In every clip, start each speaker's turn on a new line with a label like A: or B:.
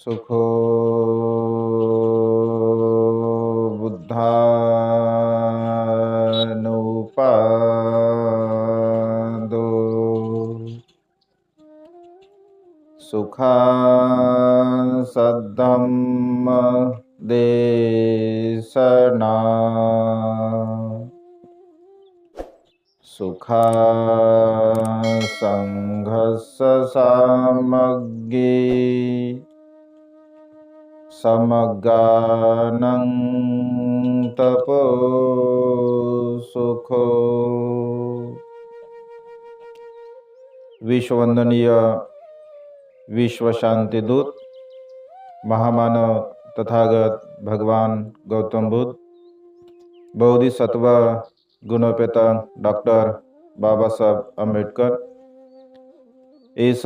A: सुखो बुद्धानुपादो सुखा सद्धम्म देशना सुखा संघर्ष सामग्री समगानं तपो सुखो। विश्ववंदनीय विश्व शांति दूत महामानव तथागत भगवान गौतम बुद्ध बोधिसत्व गुणोपेता डॉक्टर बाबा साहब अम्बेडकर इस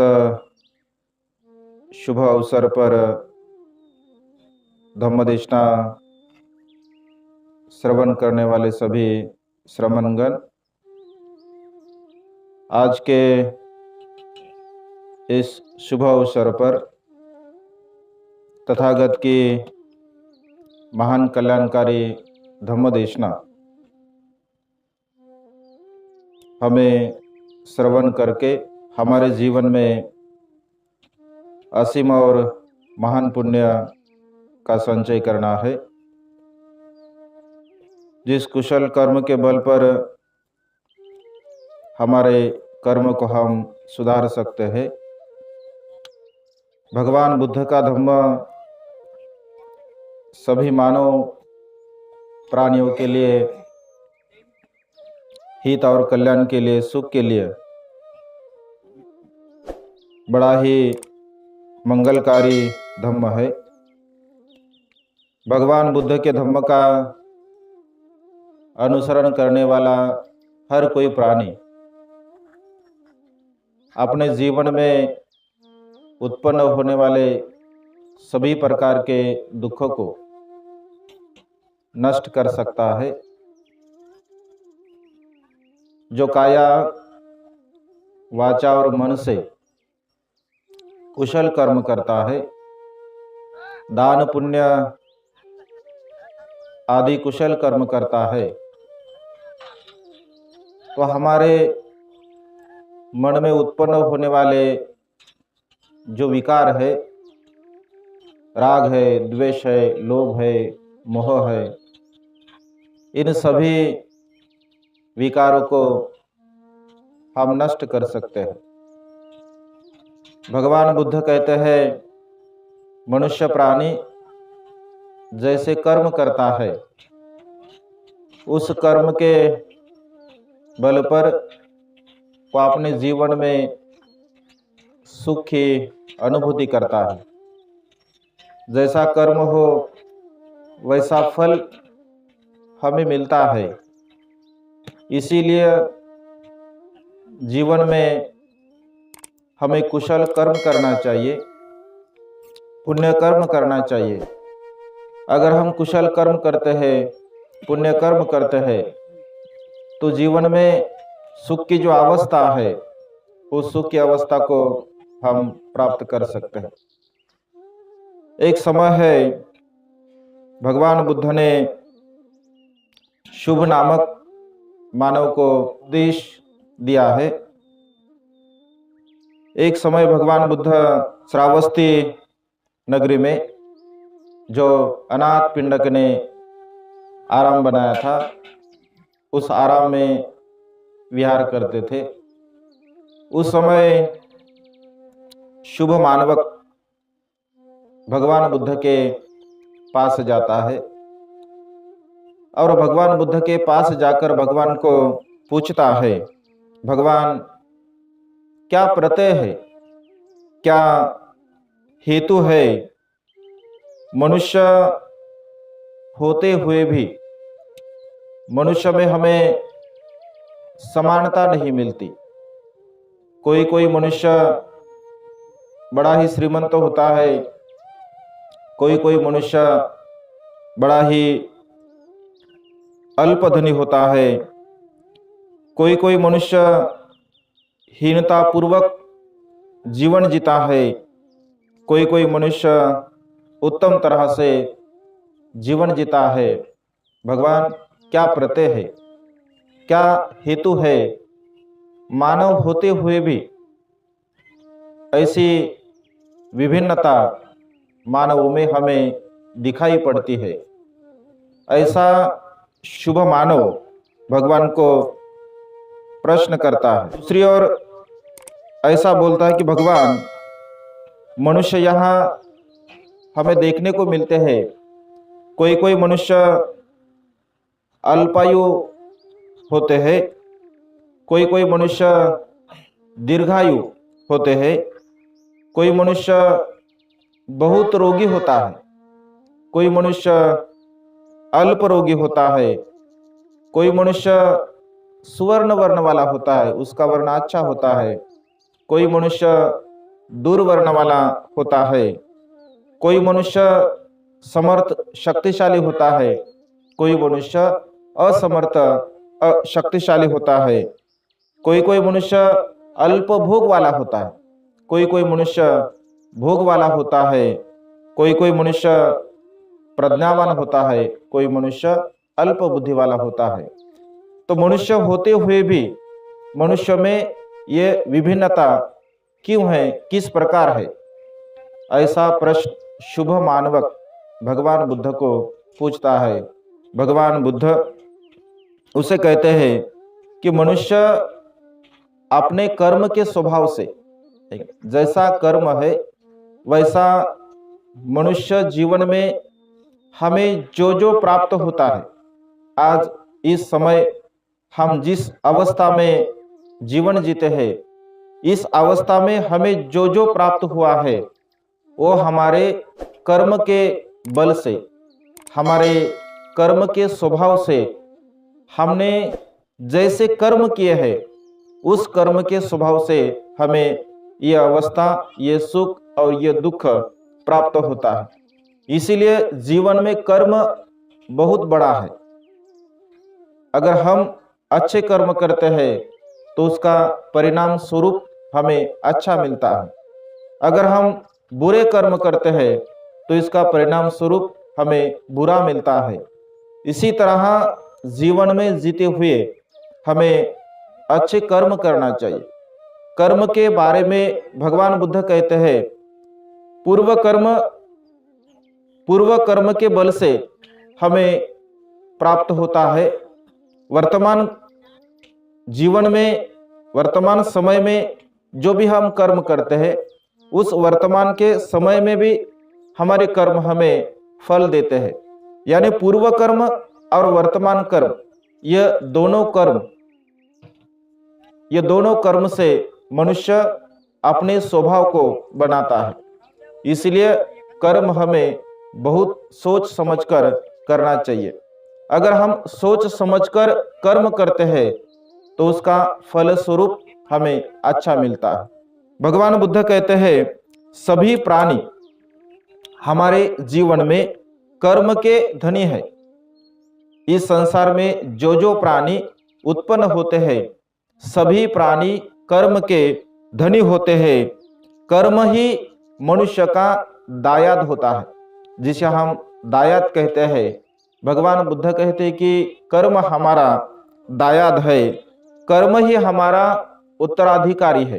A: शुभ अवसर पर धम्मदेशना श्रवण करने वाले सभी श्रमणगण, आज के इस शुभ अवसर पर तथागत की महान कल्याणकारी धम्मदेशना हमें श्रवण करके हमारे जीवन में असीम और महान पुण्य का संचय करना है। जिस कुशल कर्म के बल पर हमारे कर्म को हम सुधार सकते हैं, भगवान बुद्ध का धम्म सभी मानव प्राणियों के लिए हित और कल्याण के लिए, सुख के लिए बड़ा ही मंगलकारी धम्म है। भगवान बुद्ध के धम्म का अनुसरण करने वाला हर कोई प्राणी अपने जीवन में उत्पन्न होने वाले सभी प्रकार के दुखों को नष्ट कर सकता है। जो काया वाचा और मन से कुशल कर्म करता है, दान पुण्य आदि कुशल कर्म करता है, तो हमारे मन में उत्पन्न होने वाले जो विकार है, राग है, द्वेष है, लोभ है, मोह है, इन सभी विकारों को हम नष्ट कर सकते हैं। भगवान बुद्ध कहते हैं, मनुष्य प्राणी जैसे कर्म करता है, उस कर्म के बल पर वो अपने जीवन में सुख की अनुभूति करता है। जैसा कर्म हो वैसा फल हमें मिलता है। इसीलिए जीवन में हमें कुशल कर्म करना चाहिए, पुण्य कर्म करना चाहिए। अगर हम कुशल कर्म करते हैं, पुण्य कर्म करते हैं, तो जीवन में सुख की जो अवस्था है, उस सुख की अवस्था को हम प्राप्त कर सकते हैं। एक समय है, भगवान बुद्ध ने शुभ नामक मानव को उपदेश दिया है। एक समय भगवान बुद्ध श्रावस्ती नगरी में, जो अनाथ पिंडक ने आराम बनाया था, उस आराम में विहार करते थे। उस समय शुभ मानवक भगवान बुद्ध के पास जाता है और भगवान बुद्ध के पास जाकर भगवान को पूछता है, भगवान क्या प्रत्यय है, क्या हेतु है, मनुष्य होते हुए भी मनुष्य में हमें समानता नहीं मिलती। कोई कोई मनुष्य बड़ा ही श्रीमंत होता है, कोई कोई मनुष्य बड़ा ही अल्पधनी होता है, कोई कोई मनुष्य हीनता पूर्वक जीवन जीता है, कोई कोई मनुष्य उत्तम तरह से जीवन जीता है। भगवान क्या प्रत्यय है, क्या हेतु है, मानव होते हुए भी ऐसी विभिन्नता मानवों में हमें दिखाई पड़ती है। ऐसा शुभ मानव भगवान को प्रश्न करता है। दूसरी ओर ऐसा बोलता है कि भगवान, मनुष्य यहाँ हमें देखने को मिलते हैं, कोई कोई मनुष्य अल्पायु होते हैं, कोई कोई मनुष्य दीर्घायु होते हैं, कोई मनुष्य बहुत रोगी होता है, कोई मनुष्य अल्प रोगी होता है, कोई मनुष्य सुवर्ण वर्ण वाला होता है, उसका वर्ण अच्छा होता है, कोई मनुष्य दुर्वर्ण वाला होता है, कोई मनुष्य समर्थ शक्तिशाली होता है, कोई मनुष्य असमर्थ शक्तिशाली होता है, कोई कोई मनुष्य अल्प भोग वाला होता है, कोई कोई मनुष्य भोग वाला होता है, कोई कोई मनुष्य प्रज्ञावान होता है, कोई मनुष्य अल्प बुद्धि वाला होता है। तो मनुष्य होते हुए भी मनुष्य में ये विभिन्नता क्यों है, किस प्रकार है? ऐसा प्रश्न शुभ मानवक भगवान बुद्ध को पूछता है। भगवान बुद्ध उसे कहते हैं कि मनुष्य अपने कर्म के स्वभाव से, जैसा कर्म है वैसा मनुष्य जीवन में हमें जो जो प्राप्त होता है, आज इस समय हम जिस अवस्था में जीवन जीते हैं, इस अवस्था में हमें जो जो प्राप्त हुआ है वो हमारे कर्म के बल से, हमारे कर्म के स्वभाव से, हमने जैसे कर्म किए हैं उस कर्म के स्वभाव से हमें ये अवस्था, ये सुख और ये दुख प्राप्त होता है। इसीलिए जीवन में कर्म बहुत बड़ा है। अगर हम अच्छे कर्म करते हैं तो उसका परिणाम स्वरूप हमें अच्छा मिलता है, अगर हम बुरे कर्म करते हैं तो इसका परिणाम स्वरूप हमें बुरा मिलता है। इसी तरह जीवन में जीते हुए हमें अच्छे कर्म करना चाहिए। कर्म के बारे में भगवान बुद्ध कहते हैं, पूर्व कर्म के बल से हमें प्राप्त होता है। वर्तमान जीवन में, वर्तमान समय में जो भी हम कर्म करते हैं, उस वर्तमान के समय में भी हमारे कर्म हमें फल देते हैं। यानी पूर्व कर्म और वर्तमान कर्म, ये दोनों कर्म से मनुष्य अपने स्वभाव को बनाता है। इसलिए कर्म हमें बहुत सोच समझकर करना चाहिए। अगर हम सोच समझकर कर्म करते हैं तो उसका फल स्वरूप हमें अच्छा मिलता है। भगवान बुद्ध कहते हैं, सभी प्राणी हमारे जीवन में कर्म के धनी है। इस संसार में जो जो प्राणी उत्पन्न होते हैं, सभी प्राणी कर्म के धनी होते हैं। कर्म ही मनुष्य का दायाद होता है, जिसे हम दायाद कहते हैं। भगवान बुद्ध कहते हैं कि कर्म हमारा दायाद है, कर्म ही हमारा उत्तराधिकारी है,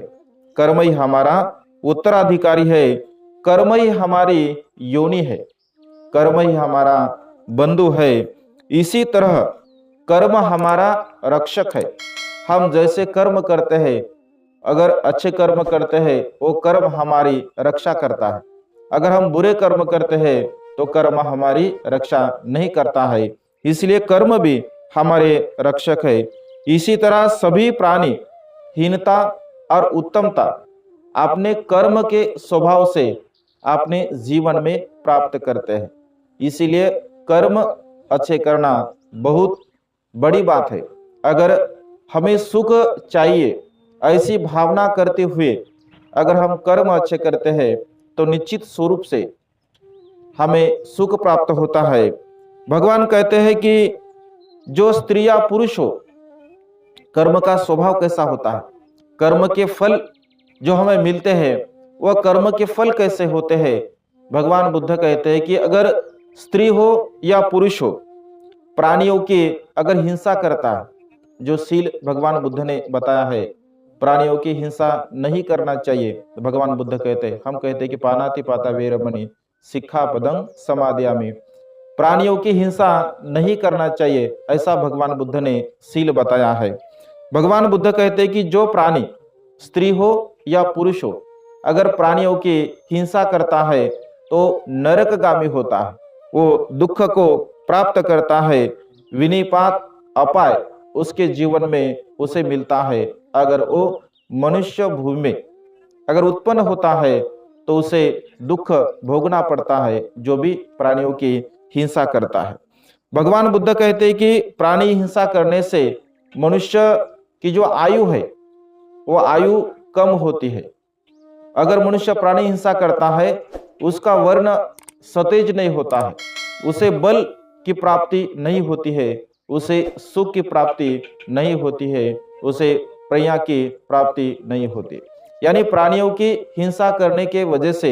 A: कर्म ही हमारा उत्तराधिकारी है, कर्म ही हमारी योनि है, कर्म ही हमारा बंधु है। इसी तरह कर्म हमारा रक्षक है। हम जैसे कर्म करते हैं, अगर अच्छे कर्म करते हैं वो कर्म हमारी रक्षा करता है, अगर हम बुरे कर्म करते हैं तो कर्म हमारी रक्षा नहीं करता है। इसलिए कर्म भी हमारे रक्षक है। इसी तरह सभी प्राणी हीनता और उत्तमता अपने कर्म के स्वभाव से अपने जीवन में प्राप्त करते हैं। इसीलिए कर्म अच्छे करना बहुत बड़ी बात है। अगर हमें सुख चाहिए, ऐसी भावना करते हुए अगर हम कर्म अच्छे करते हैं तो निश्चित स्वरूप से हमें सुख प्राप्त होता है। भगवान कहते हैं कि जो स्त्री या पुरुष हो, कर्म का स्वभाव कैसा होता है, कर्म के फल जो हमें मिलते हैं वह कर्म के फल कैसे होते हैं, भगवान बुद्ध कहते हैं कि अगर स्त्री हो या पुरुष हो, प्राणियों की अगर हिंसा करता है, जो सील भगवान बुद्ध ने बताया है, प्राणियों की हिंसा नहीं करना चाहिए। तो भगवान बुद्ध कहते हैं, हम कहते हैं कि पानाति पाता वेरमणि सिक्खापदं समादयामि, प्राणियों की हिंसा नहीं करना चाहिए, ऐसा भगवान बुद्ध ने सील बताया है। भगवान बुद्ध कहते हैं कि जो प्राणी स्त्री हो या पुरुष हो, अगर प्राणियों की हिंसा करता है तो नरकगामी होता है, वो दुख को प्राप्त करता है, विनिपात अपाय उसके जीवन में उसे मिलता है। अगर वो मनुष्य भूमि में अगर उत्पन्न होता है तो उसे दुख भोगना पड़ता है, जो भी प्राणियों की हिंसा करता है। भगवान बुद्ध कहते हैं कि प्राणी हिंसा करने से मनुष्य की जो आयु है वो आयु कम होती है। अगर मनुष्य प्राणी हिंसा करता है, उसका वर्ण सतेज नहीं होता है, उसे बल की प्राप्ति नहीं होती है, उसे सुख की प्राप्ति नहीं होती है, उसे प्रज्ञा की प्राप्ति नहीं होती। यानी प्राणियों की हिंसा करने के वजह से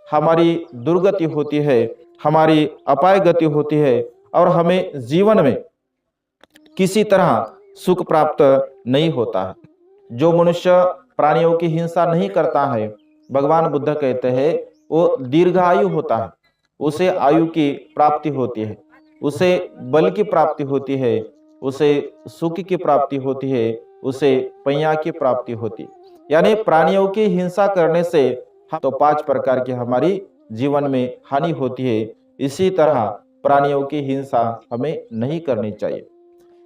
A: हमारी दुर्गति होती है, हमारी अपाय गति होती है, और हमें जीवन में किसी तरह सुख प्राप्त नहीं होता है। जो मनुष्य प्राणियों की हिंसा नहीं करता है, भगवान बुद्ध कहते हैं वो दीर्घायु होता है, उसे आयु की प्राप्ति होती है, उसे बल की प्राप्ति होती है, उसे सुख की प्राप्ति होती है, उसे प्रज्ञा की प्राप्ति होती है। यानी प्राणियों की हिंसा करने से तो 5 प्रकार की हमारी जीवन में हानि होती है। इसी तरह प्राणियों की हिंसा हमें नहीं करनी चाहिए।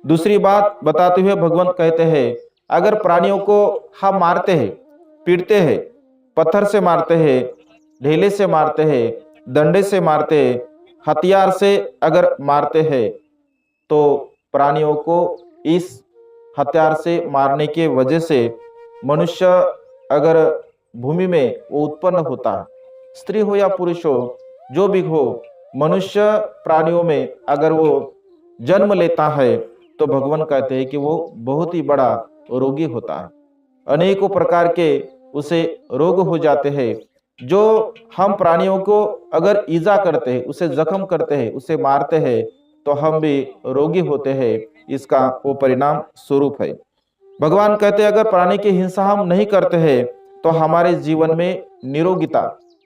A: दूसरी बात बताते हुए भगवान कहते हैं, अगर प्राणियों को हम मारते हैं, पीटते हैं, पत्थर से मारते हैं, ढेले से मारते हैं, डंडे से मारते हैं, हथियार से अगर मारते हैं, तो प्राणियों को इस हथियार से मारने के वजह से मनुष्य अगर भूमि में वो उत्पन्न होता है, स्त्री हो या पुरुष हो, जो भी हो, मनुष्य प्राणियों में अगर वो जन्म लेता है तो भगवान कहते हैं कि वो बहुत ही बड़ा रोगी होता है। अनेकों प्रकार के उसे रोग हो जाते हैं। जो हम प्राणियों को अगर ईजा करते हैं, उसे जख्म करते हैं, उसे मारते हैं, तो हम भी रोगी होते हैं। इसका वो परिणाम स्वरूप है। भगवान कहते हैं अगर प्राणी की हिंसा हम नहीं करते हैं तो हमारे जीवन में निरोगिता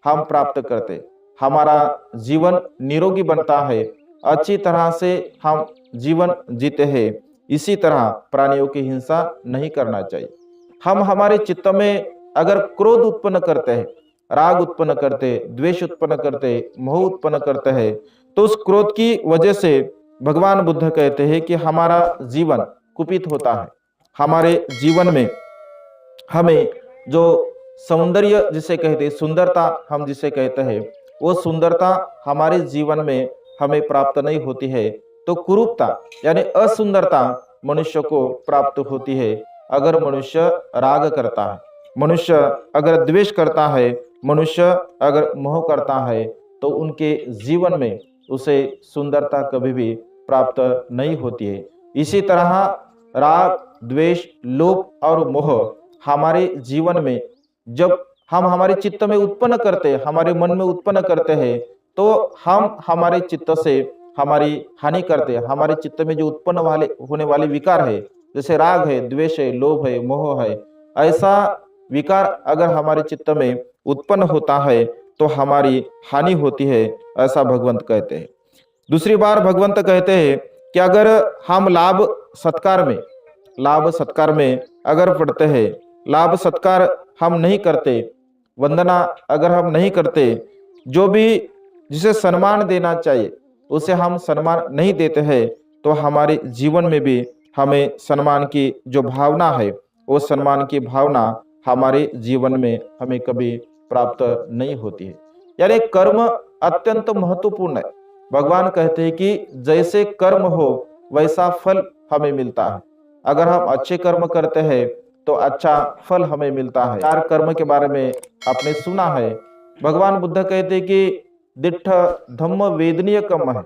A: हम प्राप्त करते, हमारा जीवन निरोगी बनता है, अच्छी तरह से हम जीवन जीते हैं। इसी तरह प्राणियों की हिंसा नहीं करना चाहिए। हम हमारे चित्त में अगर क्रोध उत्पन्न करते हैं, राग उत्पन्न करते, द्वेष उत्पन्न करते, मोह उत्पन्न करते हैं, तो उस क्रोध की वजह से भगवान बुद्ध कहते हैं कि हमारा जीवन कुपित होता है। हमारे जीवन में हमें जो सौंदर्य जिसे कहते हैं, सुंदरता हम जिसे कहते हैं, वो सुंदरता हमारे जीवन में हमें प्राप्त नहीं होती है। तो कुरूपता यानी असुंदरता मनुष्य को प्राप्त होती है। अगर मनुष्य राग करता है, मनुष्य अगर द्वेष करता है, मनुष्य अगर मोह करता है, तो उनके जीवन में उसे सुंदरता कभी भी प्राप्त नहीं होती है। इसी तरह राग, द्वेष, लोभ और मोह हमारे जीवन में जब हम हमारे चित्त में उत्पन्न करते हैं, हमारे मन में उत्पन्न करते हैं, तो हम हमारे चित्त से हमारी हानि करते हैं। हमारे चित्त में जो उत्पन्न होने वाले विकार है, जैसे राग है, द्वेष है, लोभ है, मोह है, ऐसा विकार अगर हमारे चित्त में उत्पन्न होता है तो हमारी हानि होती है, ऐसा भगवंत कहते हैं। दूसरी बार भगवंत कहते हैं कि अगर हम लाभ सत्कार में अगर पढ़ते हैं, लाभ सत्कार हम नहीं करते, वंदना अगर हम नहीं करते, जो भी जिसे सम्मान देना चाहिए उसे हम सम्मान नहीं देते हैं, तो हमारे जीवन में भी हमें सम्मान की जो भावना है, वो सम्मान की भावना हमारे जीवन में हमें कभी प्राप्त नहीं होती है। यानी कर्म अत्यंत महत्वपूर्ण है। भगवान कहते हैं कि जैसे कर्म हो वैसा फल हमें मिलता है। अगर हम अच्छे कर्म करते हैं तो अच्छा फल हमें मिलता है। 4 कर्म के बारे में आपने सुना है। भगवान बुद्ध कहते हैं कि दिट्ठ धम्म वेदनीय कर्म है,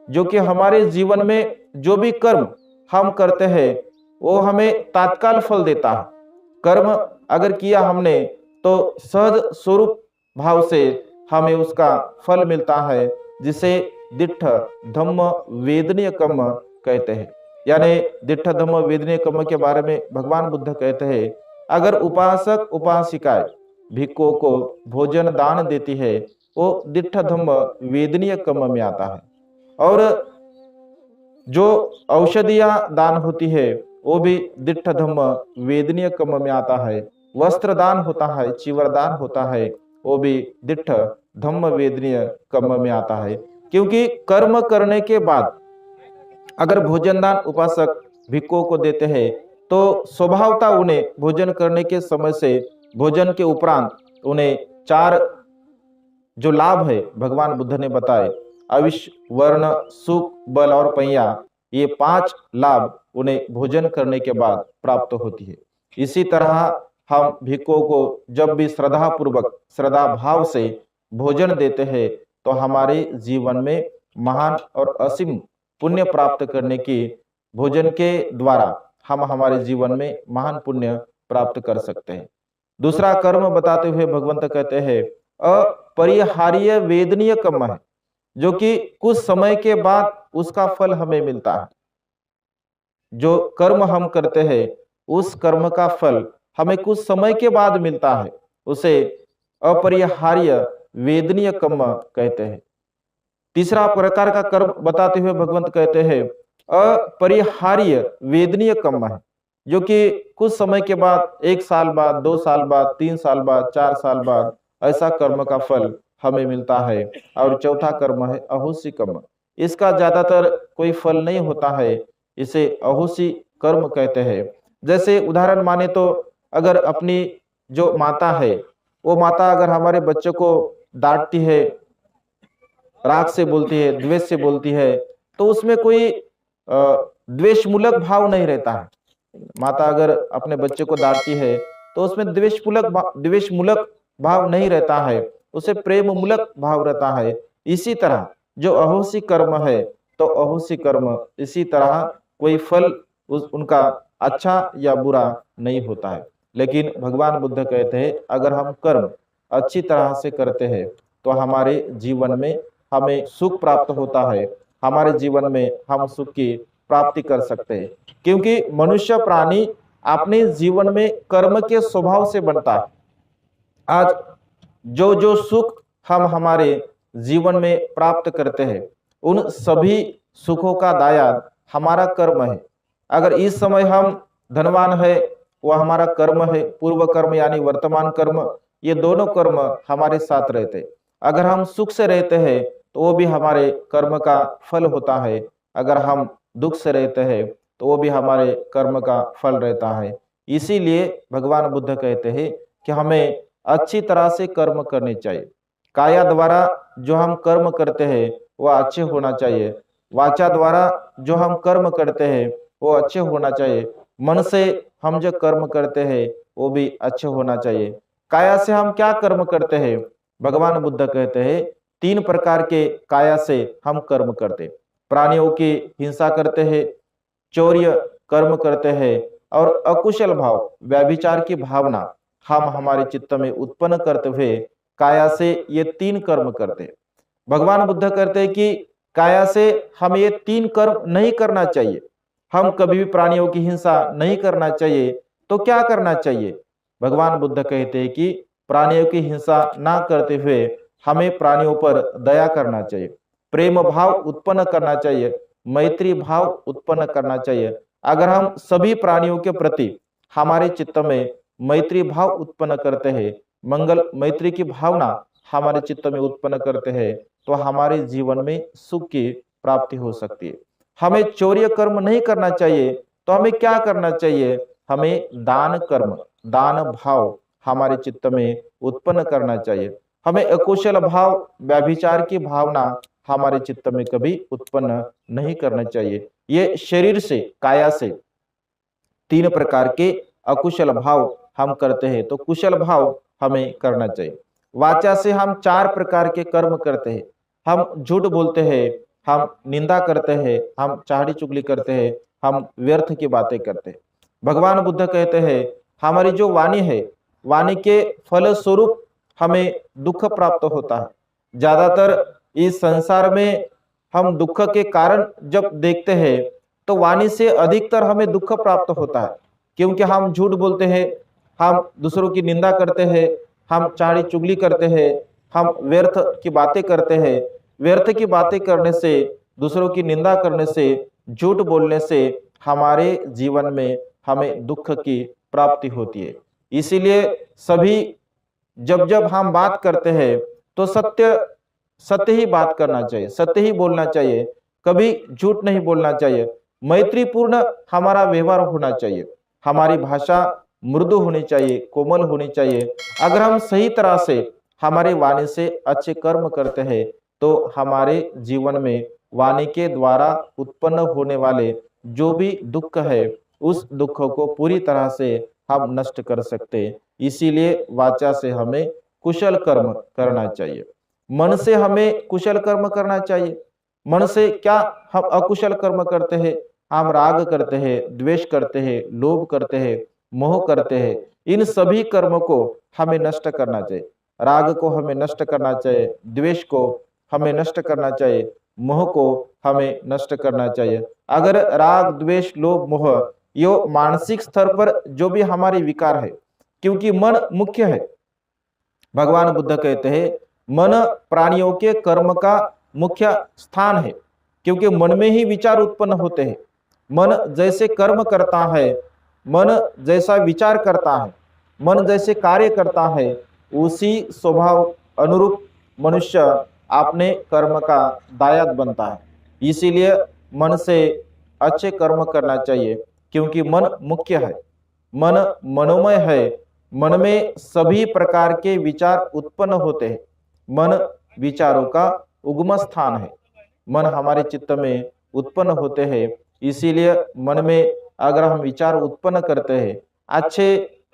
A: जो कि हमारे जीवन में जो भी कर्म हम करते हैं वो हमें तात्काल फल देता है। कर्म अगर किया हमने तो सहज स्वरूप भाव से हमें उसका फल मिलता है, जिसे दिट्ठ धम्म वेदनीय कर्म कहते हैं। यानी दिट्ठ धम्म वेदनीय कर्म के बारे में भगवान बुद्ध कहते हैं, अगर उपासक उपासिकाएं भिक्षुओं को भोजन दान देती है, वो दिट्ठ धम्म वेदनीय कर्म में आता है। और जो औषधियां दान होती है, वो भी दिट्ठ धम्म वेदनीय कर्म में आता है। वस्त्र दान होता है, चीवर दान होता है, वो भी दिट्ठ धम्म वेदनीय कर्म में आता है। क्योंकि कर्म करने के बाद अगर भोजन दान उपासक भिक्षुओं को देते हैं, तो स्वभावतः उन्हें भोजन करने के समय से भोजन के उपरांत उन्हें 4 जो लाभ है भगवान बुद्ध ने बताए, आयुष्य, वर्ण, सुख, बल और पैया, ये 5 लाभ उन्हें भोजन करने के बाद प्राप्त होती है। इसी तरह हम भिक्षुओं को जब भी श्रद्धा पूर्वक, श्रद्धा भाव से भोजन देते हैं, तो हमारे जीवन में महान और असीम पुण्य प्राप्त करने की, भोजन के द्वारा हम हमारे जीवन में महान पुण्य प्राप्त कर सकते हैं। दूसरा कर्म बताते हुए भगवंत कहते हैं, अपरिहार्य वेदनीय कर्म है, जो कि कुछ समय के बाद उसका फल हमें मिलता है। जो कर्म हम करते हैं, उस कर्म का फल हमें कुछ समय के बाद मिलता है, उसे अपरिहार्य वेदनीय कर्म कहते हैं। तीसरा प्रकार का कर्म बताते हुए भगवंत कहते हैं, अपरिहार्य वेदनीय कर्म है, जो कि कुछ समय के बाद, 1 साल बाद, 2 साल बाद, 3 साल बाद, 4 साल बाद ऐसा कर्म का फल हमें मिलता है। और चौथा कर्म है अहोसी कर्म। इसका ज्यादातर कोई फल नहीं होता है, इसे अहोसी कर्म कहते हैं। जैसे उदाहरण माने तो, अगर अपनी जो माता है, वो माता अगर हमारे बच्चों को डांटती है, राग से बोलती है, द्वेष से बोलती है, तो उसमें कोई द्वेषमूलक भाव नहीं रहता है। माता अगर अपने बच्चे को डांटती है, तो उसमें द्वेषमूलक भाव नहीं रहता है, उसे प्रेम मूलक भाव रहता है। इसी तरह जो अहोसी कर्म है, तो अहोसी कर्म इसी तरह कोई फल उनका अच्छा या बुरा नहीं होता है। लेकिन भगवान बुद्ध कहते हैं, अगर हम कर्म अच्छी तरह से करते हैं, तो हमारे जीवन में हमें सुख प्राप्त होता है, हमारे जीवन में हम सुख की प्राप्ति कर सकते हैं। क्योंकि मनुष्य प्राणी अपने जीवन में कर्म के स्वभाव से बनता है। आज जो जो सुख हम हमारे जीवन में प्राप्त करते हैं, उन सभी सुखों का दायाद हमारा कर्म है। अगर इस समय हम धनवान है, वह हमारा कर्म है। पूर्व कर्म यानी वर्तमान कर्म, ये दोनों कर्म हमारे साथ रहते। अगर हम सुख से रहते हैं, तो वो भी हमारे कर्म का फल होता है। अगर हम दुख से रहते हैं, तो वो भी हमारे कर्म का फल रहता है। इसीलिए भगवान बुद्ध कहते हैं कि हमें अच्छी तरह से कर्म करने चाहिए। काया द्वारा जो हम कर्म करते हैं, वह अच्छे होना चाहिए। वाचा द्वारा जो हम कर्म करते हैं, वो अच्छे होना चाहिए। मन से हम जो कर्म करते हैं, वो भी अच्छे होना चाहिए। काया से हम क्या कर्म करते हैं? भगवान बुद्ध कहते हैं, 3 प्रकार के काया से हम कर्म करते। प्राणियों की हिंसा करते हैं, चौर्य कर्म करते हैं, और अकुशल भाव, व्यभिचार की भावना हम हमारे चित्त में उत्पन्न करते हुए काया से ये 3 कर्म करते। भगवान बुद्ध कहते हैं कि काया से हम ये 3 कर्म नहीं करना चाहिए। हम कभी भी प्राणियों की हिंसा नहीं करना चाहिए। तो क्या करना चाहिए? भगवान बुद्ध कहते हैं कि प्राणियों की हिंसा ना करते हुए हमें प्राणियों पर दया करना चाहिए, प्रेम भाव उत्पन्न करना चाहिए, मैत्री भाव उत्पन्न करना चाहिए। अगर हम सभी प्राणियों के प्रति हमारे चित्त में मैत्री भाव उत्पन्न करते हैं, मंगल मैत्री की भावना हमारे चित्त में उत्पन्न करते हैं, तो हमारे जीवन में सुख की प्राप्ति हो सकती है। हमें चौर्य कर्म नहीं करना चाहिए। तो हमें क्या करना चाहिए? हमें दान कर्म, दान भाव हमारे चित्त में उत्पन्न करना चाहिए। हमें अकुशल भाव, व्यभिचार की भावना हमारे चित्त में कभी उत्पन्न नहीं करना चाहिए। ये शरीर से, काया से 3 प्रकार के अकुशल भाव हम करते हैं, तो कुशल भाव हमें करना चाहिए। वाचा से हम 4 प्रकार के कर्म करते हैं। हम झूठ बोलते हैं, हम निंदा करते हैं, हम चाहड़ी चुगली करते हैं, हम व्यर्थ की बातें करते हैं। भगवान बुद्ध कहते हैं, हमारी जो वाणी है, वाणी के फल स्वरूप हमें दुख प्राप्त होता है। ज्यादातर इस संसार में हम दुख के कारण जब देखते हैं तो वाणी से अधिकतर हमें दुख प्राप्त होता है, क्योंकि हम झूठ बोलते हैं, हम दूसरों की निंदा करते हैं, हम चाड़ी चुगली करते हैं, हम व्यर्थ की बातें करते हैं। व्यर्थ की बातें करने से, दूसरों की निंदा करने से, झूठ बोलने से हमारे जीवन में हमें दुख की प्राप्ति होती है। इसीलिए सभी जब जब हम बात करते हैं तो सत्य सत्य ही बात करना चाहिए, सत्य ही बोलना चाहिए, कभी झूठ नहीं बोलना चाहिए। मैत्रीपूर्ण हमारा व्यवहार होना चाहिए, हमारी भाषा मृदु होनी चाहिए, कोमल होनी चाहिए। अगर हम सही तरह से हमारी वाणी से अच्छे कर्म करते हैं तो हमारे जीवन में वाणी के द्वारा उत्पन्न होने वाले जो भी दुख है उस दुख को पूरी तरह से हम नष्ट कर सकते हैं। इसीलिए वाचा से हमें कुशल कर्म करना चाहिए, मन से हमें कुशल कर्म करना चाहिए। मन से क्या हम अकुशल कर्म करते हैं, हम राग करते हैं, द्वेष करते हैं, लोभ करते हैं, मोह करते हैं। इन सभी कर्म को हमें नष्ट करना चाहिए। राग को हमें नष्ट करना चाहिए, द्वेष को हमें नष्ट करना चाहिए, मोह को हमें नष्ट करना चाहिए। अगर राग द्वेष लोभ मोह यो मानसिक स्तर पर जो भी हमारे विकार है, क्योंकि मन मुख्य है। भगवान बुद्ध कहते हैं मन प्राणियों के कर्म का मुख्य स्थान है, क्योंकि मन में ही विचार उत्पन्न होते हैं। मन जैसे कर्म करता है, मन जैसा विचार करता है, मन जैसे कार्य करता है, उसी स्वभाव अनुरूप मनुष्य अपने कर्म का दायक बनता है। इसीलिए मन से अच्छे कर्म करना चाहिए, क्योंकि मन मुख्य है, मन मनोमय है, मन में सभी प्रकार के विचार उत्पन्न होते हैं। मन विचारों का उगम स्थान है, मन हमारे चित्त में उत्पन्न होते हैं। इसीलिए मन में अगर हम विचार उत्पन्न करते हैं, अच्छे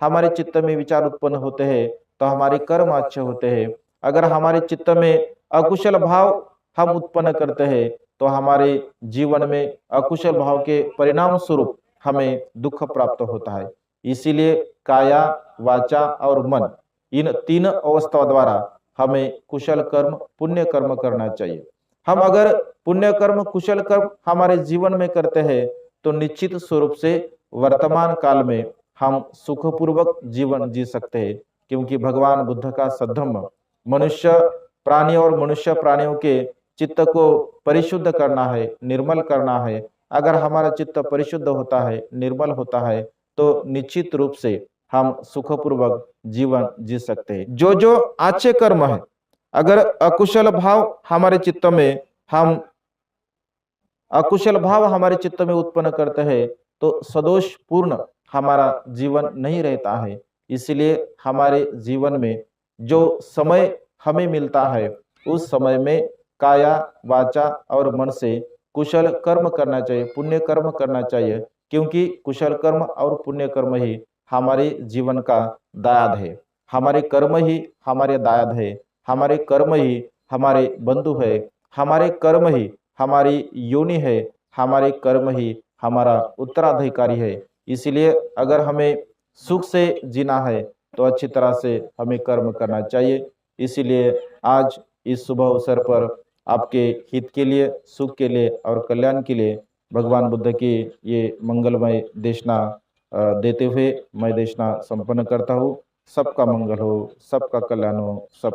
A: हमारे चित्त में विचार उत्पन्न होते हैं तो हमारे कर्म अच्छे होते हैं। अगर हमारे चित्त में अकुशल भाव हम उत्पन्न करते हैं तो हमारे जीवन में अकुशल भाव के परिणाम स्वरूप हमें दुख प्राप्त होता है। इसीलिए काया वाचा और मन, इन तीन अवस्थाओं द्वारा हमें कुशल कर्म पुण्य कर्म करना चाहिए। हम अगर पुण्य कर्म कुशल कर्म हमारे जीवन में करते हैं तो निश्चित स्वरूप से वर्तमान काल में हम सुखपूर्वक जीवन जी सकते हैं, क्योंकि भगवान बुद्ध का सद्धम्म मनुष्य प्राणी और मनुष्य प्राणियों के चित्त को परिशुद्ध करना है, निर्मल करना है। अगर हमारा चित्त परिशुद्ध होता है, निर्मल होता है तो निश्चित रूप से हम सुखपूर्वक जीवन जी सकते हैं। जो जो अच्छे कर्म है, अगर अकुशल भाव हमारे चित्त में हम अकुशल भाव हमारे चित्त में उत्पन्न करते हैं तो सदोष पूर्ण हमारा जीवन नहीं रहता है। इसलिए हमारे जीवन में जो समय हमें मिलता है उस समय में काया वाचा और मन से कुशल कर्म करना चाहिए, पुण्य कर्म करना चाहिए, क्योंकि कुशल कर्म और पुण्य कर्म ही हमारे जीवन का दायाद है। हमारे कर्म ही हमारे दायाद है, हमारे कर्म ही हमारे बंधु है, हमारे कर्म ही हमारी योनि है, हमारे कर्म ही हमारा उत्तराधिकारी है। इसलिए अगर हमें सुख से जीना है तो अच्छी तरह से हमें कर्म करना चाहिए। इसीलिए आज इस शुभ अवसर पर आपके हित के लिए, सुख के लिए और कल्याण के लिए भगवान बुद्ध की ये मंगलमय देशना देते हुए मैं देशना संपन्न करता हूँ। सबका मंगल हो, सबका कल्याण हो, सब